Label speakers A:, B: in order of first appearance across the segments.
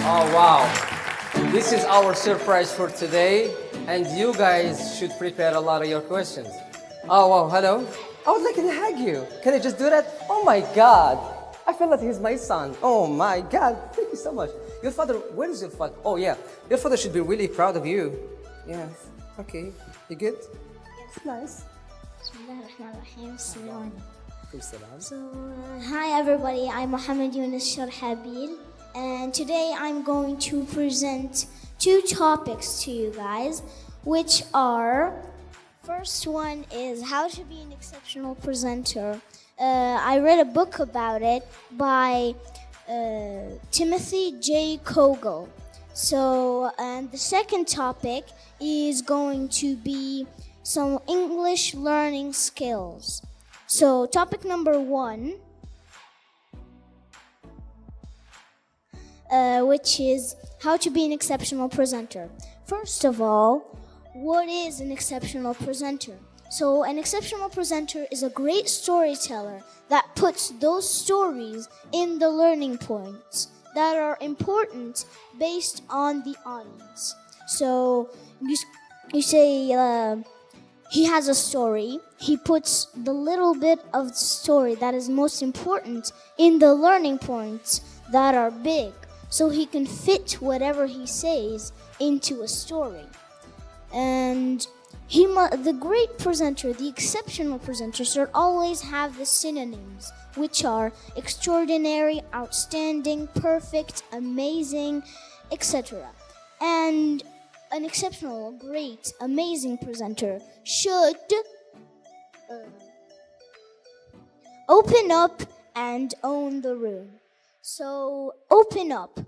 A: Oh, wow. This is our surprise for today, and you guys should prepare a lot of your questions. Oh, wow, hello. I would like to hug you. Can I just do that? Oh my God. I feel like he's my son. Oh my God. Thank you so much. Your father, where is your father? Oh yeah, your father should be really proud of you. Yes. Okay. You good?
B: Yes.
A: Nice.
B: Hi everybody, I'm Mohammed Yunus Sharhabil, and today I'm going to present two topics to you guys, which are, first one is how to be an exceptional presenter. I read a book about it by Timothy J. Kogel. So, and the second topic is going to be some English learning skills. So, topic number one, which is how to be an exceptional presenter. First of all, what is an exceptional presenter? So, an exceptional presenter is a great storyteller that puts those stories in the learning points that are important based on the audience. So, you say, he has a story. He puts the little bit of the story that is most important in the learning points that are big, so he can fit whatever he says into a story. And the great presenter, the exceptional presenter, should always have the synonyms, which are extraordinary, outstanding, perfect, amazing, etc. And an exceptional, great, amazing presenter should open up and own the room. So, open up.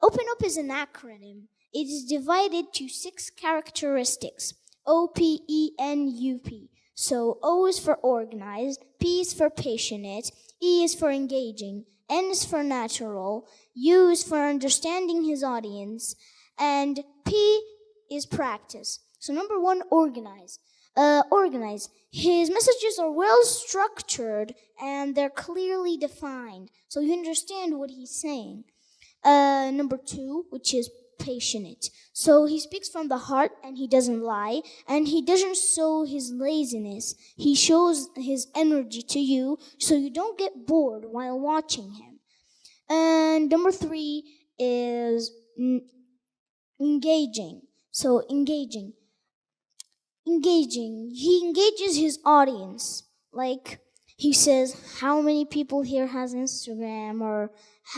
B: Open up is an acronym. It is divided to 6 characteristics. OPENUP. So, O is for organized, P is for passionate, E is for engaging, N is for natural, U is for understanding his audience, and P is practice. So number one, organize. Organize. His messages are well structured and they're clearly defined, so you understand what he's saying. Number two, which is passionate. So he speaks from the heart and he doesn't lie, and he doesn't show his laziness. He shows his energy to you so you don't get bored while watching him. And number three is engaging. So engaging. He engages his audience. Like he says, how many people here has Instagram, or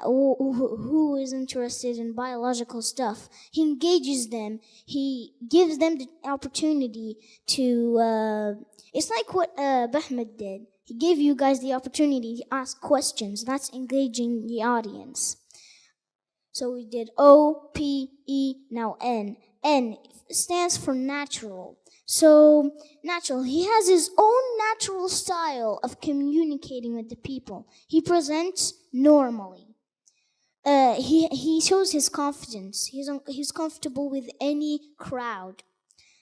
B: who is interested in biological stuff? He engages them. He gives them the opportunity to, it's like what Bahmed did. He gave you guys the opportunity to ask questions. That's engaging the audience. So we did O, P, E, now N. N stands for natural. So, natural. He has his own natural style of communicating with the people. He presents normally. He shows his confidence. He's comfortable with any crowd.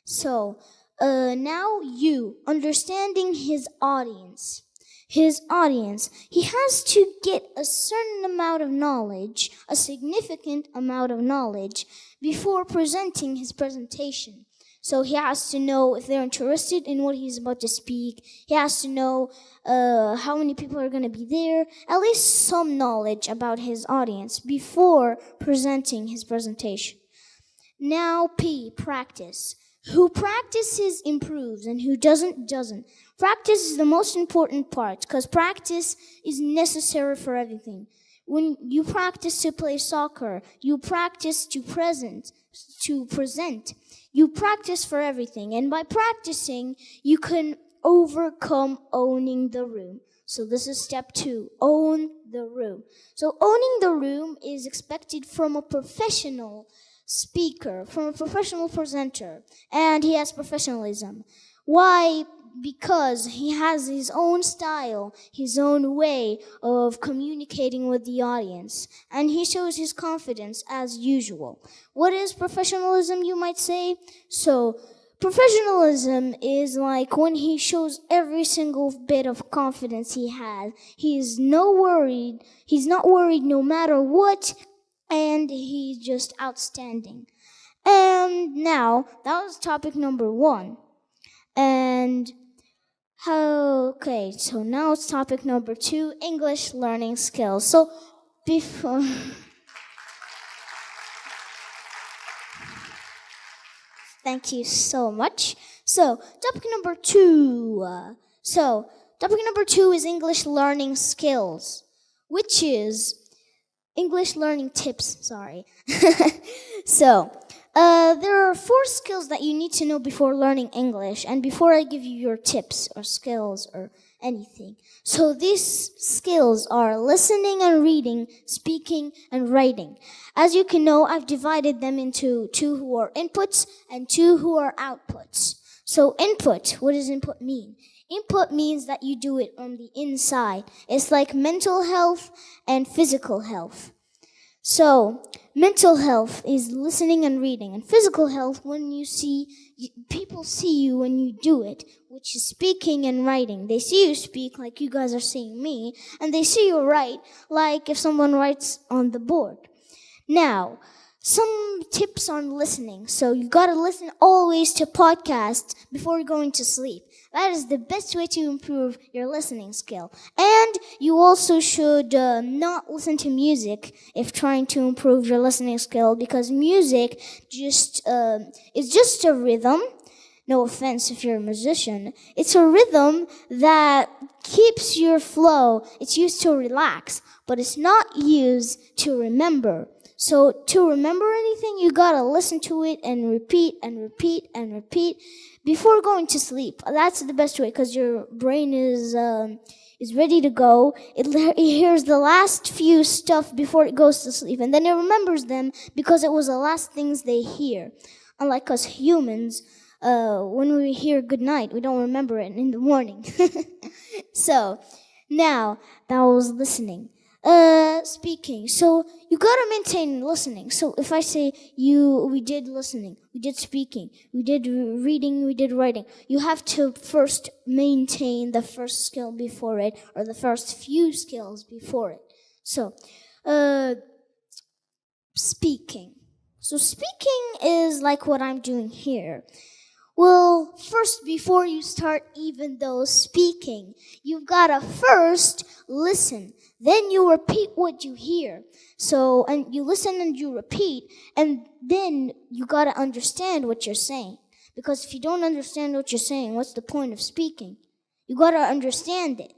B: So, now you, understanding his audience. His audience, he has to get a certain amount of knowledge, a significant amount of knowledge, before presenting his presentation. So he has to know if they're interested in what he's about to speak. He has to know how many people are going to be there, at least some knowledge about his audience before presenting his presentation. Now P, practice. Who practices improves, and who doesn't. Practice is the most important part, because practice is necessary for everything. When you practice to play soccer, you practice to present. You practice for everything, and by practicing, you can overcome owning the room. So this is step 2, own the room. So owning the room is expected from a professional speaker, from a professional presenter, and he has professionalism. Why? Because he has his own style, his own way of communicating with the audience, and he shows his confidence as usual. What is professionalism, you might say? So, professionalism is like when he shows every single bit of confidence he has. He's not worried no matter what and he's just outstanding. And now, that was topic number 1. And okay, so now it's topic number 2, English learning skills. So before thank you so much. So topic number 2. Topic number 2 is English learning skills, which is English learning tips, sorry. So, there are 4 skills that you need to know before learning English and before I give you your tips or skills or anything. So these skills are listening and reading, speaking and writing. As you can know, I've divided them into 2 who are inputs and 2 who are outputs. So input, what does input mean? Input means that you do it on the inside. It's like mental health and physical health. So, mental health is listening and reading, and physical health when people see you when you do it, which is speaking and writing. They see you speak like you guys are seeing me, and they see you write like if someone writes on the board. Now, some tips on listening. So you gotta listen always to podcasts before going to sleep. That is the best way to improve your listening skill. And you also should not listen to music if trying to improve your listening skill, because music is just a rhythm. No offense if you're a musician. It's a rhythm that keeps your flow. It's used to relax, but it's not used to remember. So to remember anything, you gotta listen to it and repeat and repeat and repeat before going to sleep. That's the best way, because your brain is ready to go. It hears the last few stuff before it goes to sleep, and then it remembers them because it was the last things they hear. Unlike us humans, when we hear good night, we don't remember it in the morning. So now that was listening. Speaking. So you gotta maintain listening. So if I say we did listening, we did speaking, we did reading, we did writing, you have to first maintain the first skill before it, or the first few skills before it. So, speaking. So speaking is like what I'm doing here. Well, first, before you start even though speaking, you've gotta first listen. Then you repeat what you hear. So, and you listen and you repeat, and then you gotta understand what you're saying. Because if you don't understand what you're saying, what's the point of speaking? You gotta understand it.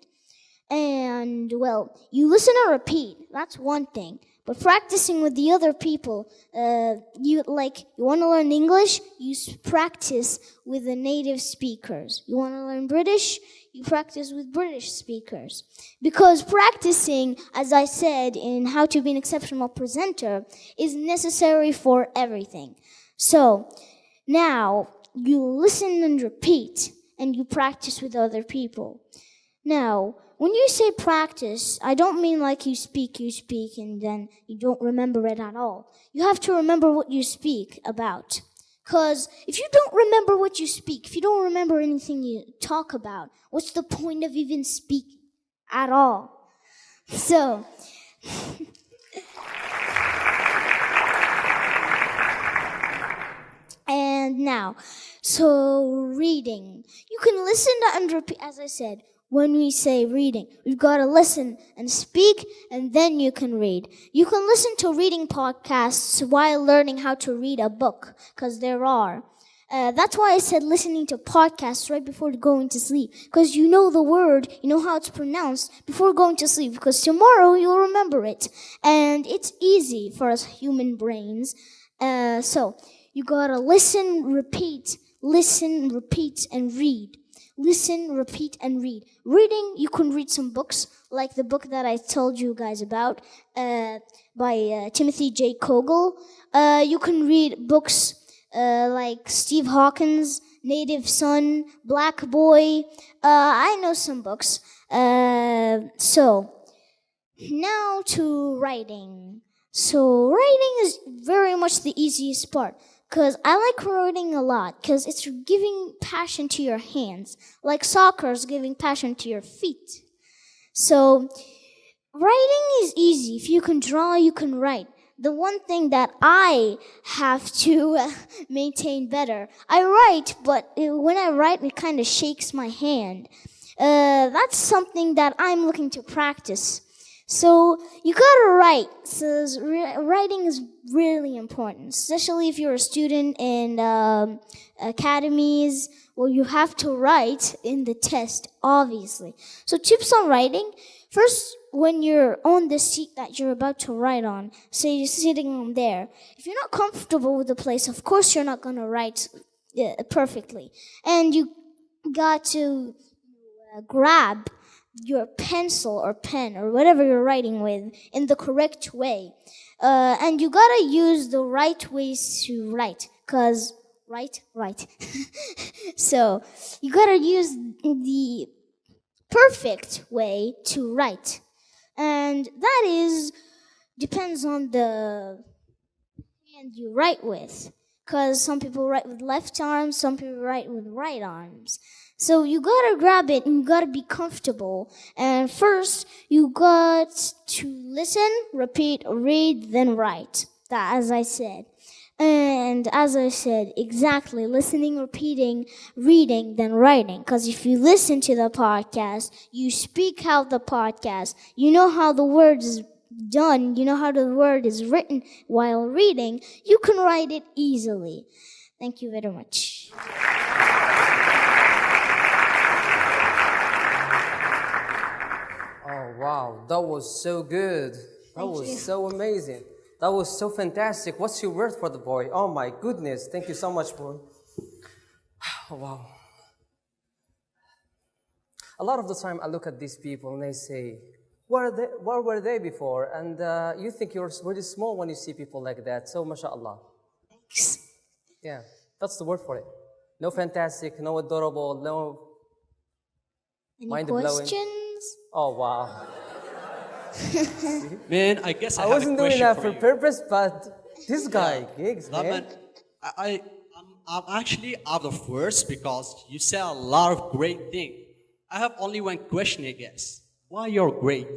B: And, well, you listen and repeat. That's one thing. But practicing with the other people, you want to learn English, you practice with the native speakers. You want to learn British, you practice with British speakers. Because practicing, as I said in How to Be an Exceptional Presenter, is necessary for everything. So, now, you listen and repeat, and you practice with other people. Now, when you say practice, I don't mean like you speak, and then you don't remember it at all. You have to remember what you speak about. Because if you don't remember what you speak, if you don't remember anything you talk about, what's the point of even speaking at all? So, and now, so reading. You can listen and repeat, as I said. When we say reading, we've got to listen and speak, and then you can read. You can listen to reading podcasts while learning how to read a book, because there are. That's why I said listening to podcasts right before going to sleep, because you know the word, you know how it's pronounced before going to sleep, because tomorrow you'll remember it. And it's easy for us human brains. So you got to listen, repeat, and read. Listen, repeat, and read. Reading, you can read some books, like the book that I told you guys about, by Timothy J. Kogel. You can read books like Steve Hawkins, Native Son, Black Boy. I know some books. So, now to writing. So, writing is very much the easiest part. Because I like writing a lot, because it's giving passion to your hands, like soccer is giving passion to your feet. So, writing is easy. If you can draw, you can write. the one thing that I have to maintain better. I write, but when I write, it kind of shakes my hand. That's something that I'm looking to practice. So you gotta write. So writing is really important, especially if you're a student in academies. Well, you have to write in the test, obviously. So tips on writing. First, when you're on the seat that you're about to write on, say you're sitting on there. If you're not comfortable with the place, of course you're not gonna write perfectly. And you got to grab your pencil or pen or whatever you're writing with in the correct way. And you gotta use the right ways to write, cause right. So you gotta use the perfect way to write. And that depends on the hand you write with. Cause some people write with left arms, some people write with right arms. So you gotta grab it and you gotta be comfortable. And first, you got to listen, repeat, read, then write. That, as I said. And as I said, exactly, listening, repeating, reading, then writing. Because if you listen to the podcast, you speak out the podcast, you know how the word is done, you know how the word is written while reading, you can write it easily. Thank you very much.
A: Oh, wow. That was so good. That was so amazing. That was so fantastic. What's your word for the boy? Oh, my goodness. Thank you so much, boy. Oh, wow. A lot of the time, I look at these people and they say, where were they before? And you think you're really small when you see people like that. So, mashallah.
B: Thanks.
A: Yeah, that's the word for it. No fantastic, no adorable, no
B: Any
A: mind-blowing.
B: questions?
A: Oh, wow.
C: Man, I guess I
A: I
C: have
A: wasn't
C: a
A: doing
C: question
A: that
C: for
A: for
C: you.
A: purpose, but this guy gigs,
C: No,
A: man.
C: man, I'm actually out of words because you said a lot of great things. I have only one question, I guess. Why you're great?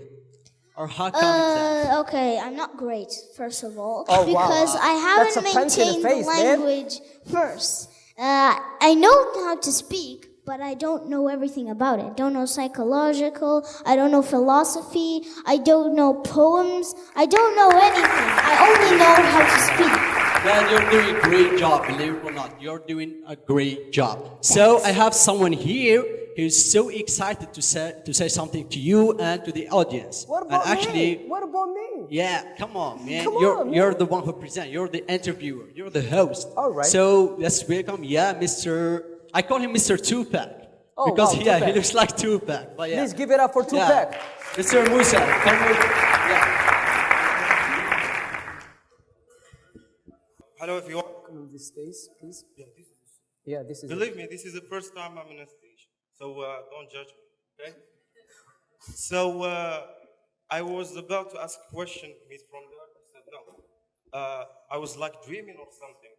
C: Or how come is that?
B: Okay, I'm not great, first of all,
A: Oh, wow.
B: because I
A: That's
B: haven't
A: a punch in the
B: maintained
A: face,
B: the
A: man.
B: language first. I know how to speak, but I don't know everything about it. I don't know psychological, I don't know philosophy, I don't know poems, I don't know anything. I only know how to speak.
C: Man, you're doing a great job, believe it or not. You're doing a great job. So I have someone here who's so excited to say something to you and to the audience.
A: What about
C: and actually,
A: me? What about me?
C: Yeah, come on, man.
A: Come
C: you're
A: on, man.
C: you're the one who presents. You're the interviewer. You're the host.
A: All right.
C: So let's welcome, Mr. I call him Mr. Tupac.
A: Oh,
C: because
A: wow,
C: he
A: Tupac.
C: looks like Tupac. But yeah.
A: Please give it up for Tupac.
C: Yeah. Mr. Musa, come with. Yeah.
D: Hello, everyone.
A: Come in this space, please.
D: Yeah,
A: Yeah, this is it.
D: believe me, this is the first time I'm on a stage, so don't judge me, okay? So I was about to ask a question, Miss from there. I said no. I was like dreaming or something.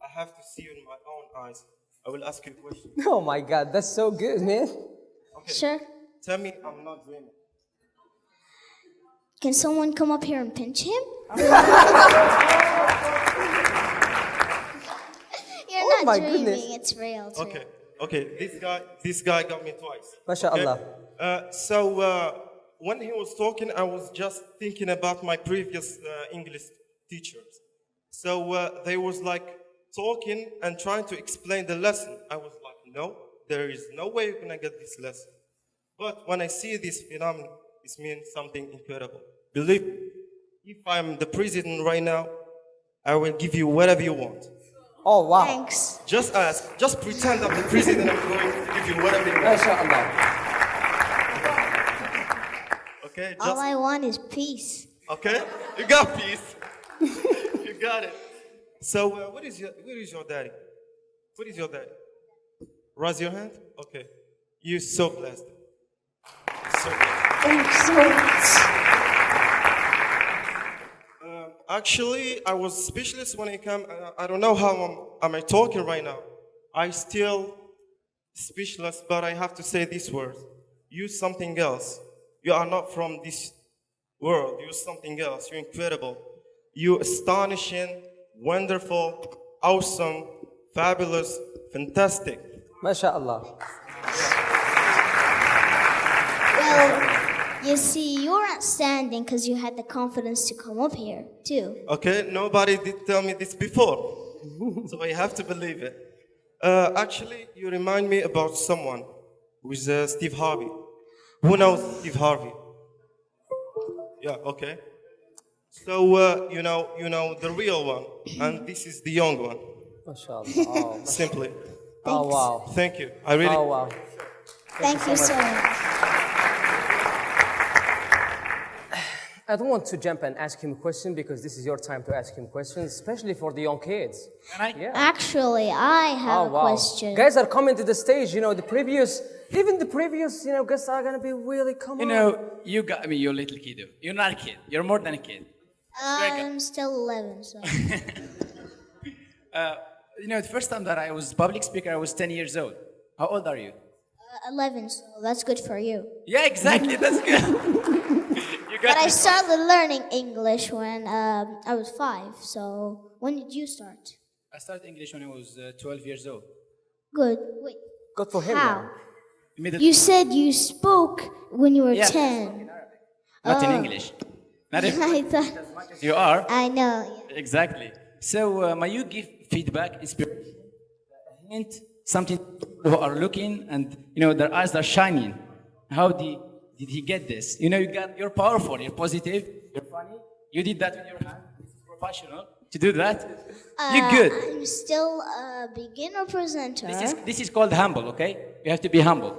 D: I have to see you in my own eyes. I will ask you a question.
A: Oh my God, that's so good, man.
D: Okay.
B: Sure.
D: Tell me I'm not dreaming.
B: Can someone come up here and pinch him? You're
A: Oh
B: not
A: my
B: dreaming,
A: goodness.
B: it's real too.
D: Okay. This guy got me twice.
A: MashaAllah.
D: So when he was talking, I was just thinking about my previous English teachers. So they was like talking and trying to explain the lesson. I was like, no, there is no way you're gonna get this lesson. But when I see this phenomenon, it means something incredible. Believe me, if I'm the president right now, I will give you whatever you want.
A: Oh, wow.
B: Thanks.
D: Just ask, just pretend I'm the president, I'm going to give you whatever you want.
A: MashaAllah.
D: Okay,
B: All
D: just,
B: I want is peace.
D: okay, you got peace. You got it. So, where is your daddy? What is your daddy? Raise your hand. Okay, you're so blessed. So blessed.
B: Thank you so much.
D: Actually, I was speechless when it came. I don't know how am I talking right now. I still speechless, but I have to say these words. You're something else. You are not from this world. You're something else. You're incredible. You astonishing, wonderful, awesome, fabulous, fantastic.
A: MashaAllah.
B: Well, you see, you're outstanding because you had the confidence to come up here, too.
D: Okay, nobody did tell me this before, so I have to believe it. Actually, you remind me about someone who is Steve Harvey. Who knows Steve Harvey? Yeah, okay. So you know the real one, and this is the young one.
A: MashaAllah. Oh,
D: Simply,
A: oh wow.
D: thank you. I really.
A: Oh wow.
B: Thank you so much.
A: I don't want to jump and ask him a question because this is your time to ask him questions, especially for the young kids. Yeah.
B: Actually, I have a question.
A: Guys are coming to the stage, even the previous, guests are gonna be really coming.
E: You got me, you're a little kid. You're not a kid. You're more than a kid.
B: I'm still 11, so.
E: The first time that I was public speaker, I was 10 years old. How old are you?
B: 11, so that's good for you.
E: Yeah, exactly. That's good. You got
B: But I
E: me.
B: started learning English when I was 5, so when did you start?
E: I started English when I was 12 years old.
B: Good. Wait,
A: Good for him.
B: how?
A: man.
E: Immediately.
B: You said you spoke when you were
E: Yeah.
B: 10.
E: Not in English. Not if
B: I thought,
E: you are.
B: I know.
E: Exactly. So, may you give feedback, inspiration, hint, something who are looking and, their eyes are shining. How did he get this? You're powerful, you're positive, you're funny. You did that with your hand. It's professional to do that. You're good.
B: I'm still a beginner presenter.
E: This is called humble, okay? You have to be humble.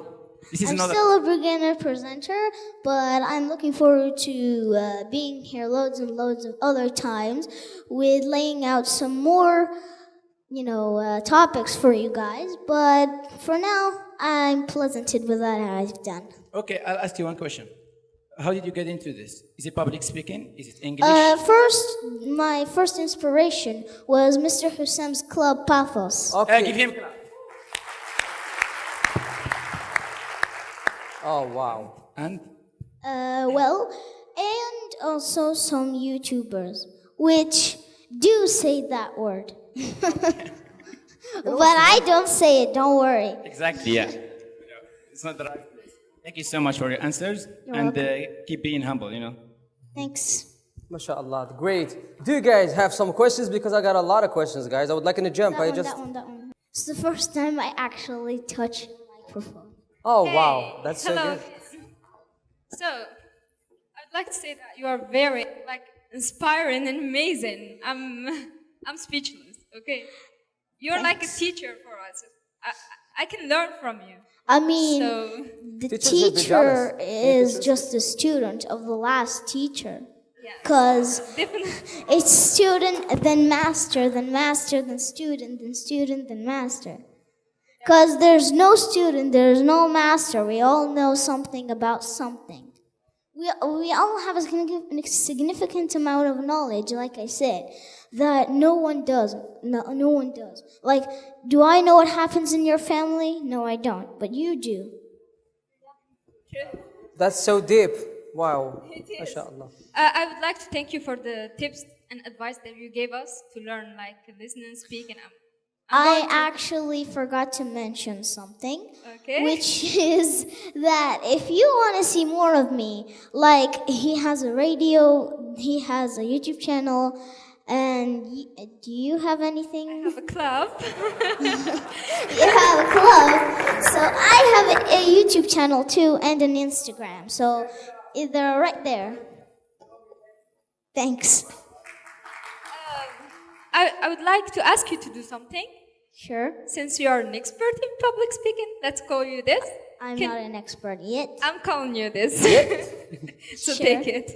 E: This is
B: I'm
E: not
B: still a beginner presenter, but I'm looking forward to being here loads and loads of other times with laying out some more, topics for you guys. But for now, I'm pleasanted with what I've done.
E: Okay, I'll ask you one question. How did you get into this? Is it public speaking? Is it English?
B: My first inspiration was Mr. Hussam's club Pathos.
A: Okay.
E: Give him.
A: Oh wow.
E: And
B: And also some YouTubers, which do say that word. But I don't say it, don't worry.
E: exactly, yeah. It's not the right place. Thank you so much for your answers.
B: You're
E: and
B: welcome.
E: keep being humble,
B: Thanks.
A: MashaAllah. Great. Do you guys have some questions? Because I got a lot of questions, guys. I would like to jump.
B: That one. It's the first time I actually touched the microphone.
A: Oh wow. That's so
F: Hello.
A: good.
F: So, I'd like to say that you are very inspiring and amazing. I'm speechless. Okay, you're like a teacher for us. I can learn from you.
B: I mean,
F: So,
B: the
A: Teachers would be
B: teacher
A: jealous.
B: is just a student of the last teacher.
F: yeah,
B: Because
F: definitely.
B: it's student, then master, then master, then student, then student, then master. Because there's no student, there's no master. We all know something about something. We all have a significant amount of knowledge, like I said, that no one does. No one does. Like, do I know what happens in your family? No, I don't. But you do.
A: That's so deep. Wow.
F: It is.
A: MashaAllah.
F: I would like to thank you for the tips and advice that you gave us to learn listen and speak. And
B: I actually forgot to mention something,
F: Okay.
B: which is that if you want to see more of me, he has a radio, he has a YouTube channel, and do you have anything?
F: have a club.
B: You have a club, so I have a YouTube channel too and an Instagram, so they're right there. Thanks.
F: I would like to ask you to do something.
B: Sure.
F: Since you are an expert in public speaking, let's call you this.
B: I'm
F: Can-
B: not an expert yet.
F: I'm calling you this. So
B: Sure.
F: take it.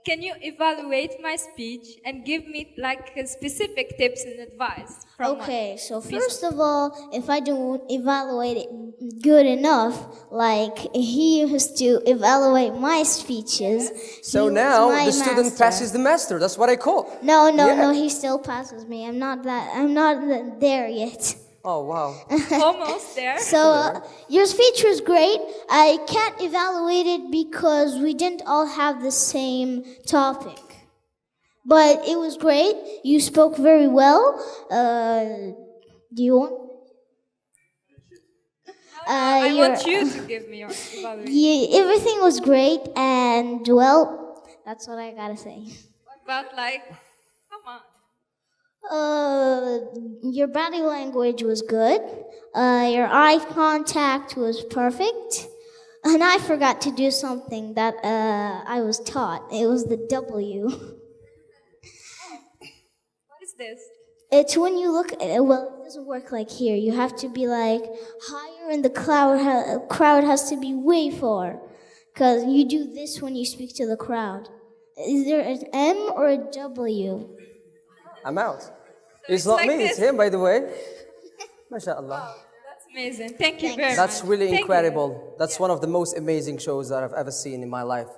F: Can you evaluate my speech and give me specific tips and advice from
B: Okay, so first of all, if I don't evaluate it good enough, he used to evaluate my speeches.
A: So
B: he was
A: now
B: my
A: the student
B: master.
A: passes the master. That's what I call.
B: No,
A: Yeah.
B: he still passes me. I'm not there yet.
A: Oh wow.
F: almost there.
B: So your speech was great. I can't evaluate it because we didn't all have the same topic. but it was great. You spoke very well. Do you want?
F: I
B: Your-
F: want you to give me your evaluation.
B: Yeah, everything was great, and well, that's what I gotta say.
F: What about like, come on.
B: Your body language was good. Your eye contact was perfect. And I forgot to do something that I was taught. It was the W.
F: What is this?
B: It's when you look at it, well, it doesn't work like here. You have to be like higher, and the crowd has to be way far. Because you do this when you speak to the crowd. Is there an M or a W?
A: I'm out.
F: it's
A: It's not
F: like
A: me,
F: this.
A: it's him, by the way. MashaAllah.
F: That's amazing. Thank you very much.
A: That's really
F: Thank you.
A: incredible. That's one of the most amazing shows that I've ever seen in my life.